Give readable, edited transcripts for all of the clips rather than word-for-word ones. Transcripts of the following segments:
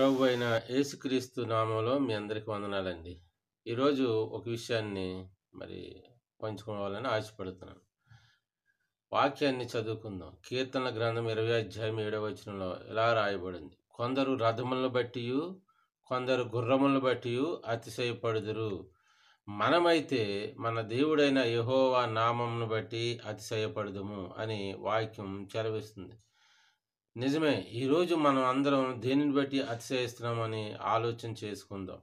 ప్రభు అయిన యేసుక్రీస్తు నామంలో మీ అందరికి వందనాలండి. ఈరోజు ఒక విషయాన్ని మరి పంచుకోవాలని ఆశపడుతున్నాను. వాక్యాన్ని చదువుకుందాం. కీర్తనల గ్రంథం 20 అధ్యాయం 7వ వచనంలో ఇలా రాయబడింది. కొందరు రథములను బట్టియు, కొందరు గుర్రములను బట్టియు అతిశయపడుదురు. మనమైతే మన దేవుడైన యెహోవా నామమును బట్టి అతిశయపడుదుము అని వాక్యం సెలవిస్తుంది. నిజమే. ఈరోజు మనం అందరం దేనిని బట్టి అతిశయిస్తున్నామని ఆలోచన చేసుకుందాం.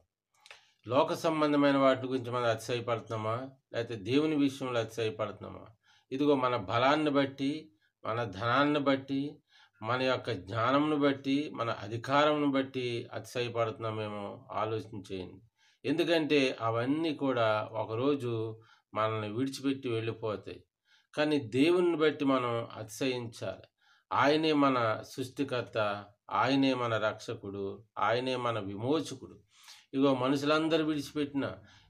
లోక సంబంధమైన వాటి గురించి మనం అతిశయపడుతున్నామా? లేకపోతే దేవుని విషయంలో అతిశయపడుతున్నామా? ఇదిగో మన బలాన్ని బట్టి, మన ధనాన్ని బట్టి, మన యొక్క జ్ఞానంను బట్టి, మన అధికారంను బట్టి అతిశయపడుతున్నామేమో ఆలోచన చేయండి. ఎందుకంటే అవన్నీ కూడా ఒకరోజు మనల్ని విడిచిపెట్టి వెళ్ళిపోతాయి. కానీ దేవుని బట్టి మనం అతిశయించాలి. ఆయనే మన సృష్టికర్త, ఆయనే మన రక్షకుడు, ఆయనే మన విమోచకుడు. ఇగో మనుషులందరూ విడిచిపెట్టిన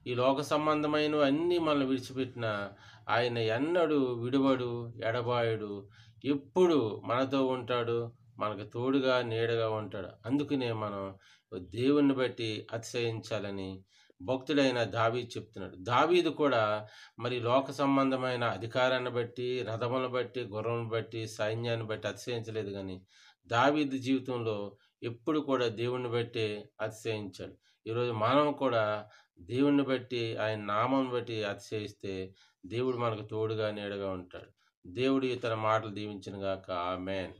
ఈ లోక సంబంధమైనవి అన్నీ మనల్ని విడిచిపెట్టిన ఆయన ఎన్నడూ విడువడు, ఎడబాయడు. ఎప్పుడు మనతో ఉంటాడు, మనకు తోడుగా నీడగా ఉంటాడు. అందుకనే మనం దేవుణ్ణి బట్టి అతిశయించాలని భక్తుడైన దావీదు చెప్తున్నాడు. దావీదు కూడా మరి లోక సంబంధమైన అధికారాన్ని బట్టి, రథములను బట్టి, గుర్రములను బట్టి, సైన్యాన్ని బట్టి అతిశయించలేదు. కానీ దావీదు జీవితంలో ఎప్పుడు కూడా దేవుణ్ణి బట్టి అతిశయించాడు. ఈరోజు మనం కూడా దేవుణ్ణి బట్టి, ఆయన నామం బట్టి అతిశయిస్తే దేవుడు మనకు తోడుగా నీడగా ఉంటాడు. దేవుడు ఇతర మాటలు దీవించును గాక. ఆమేన్.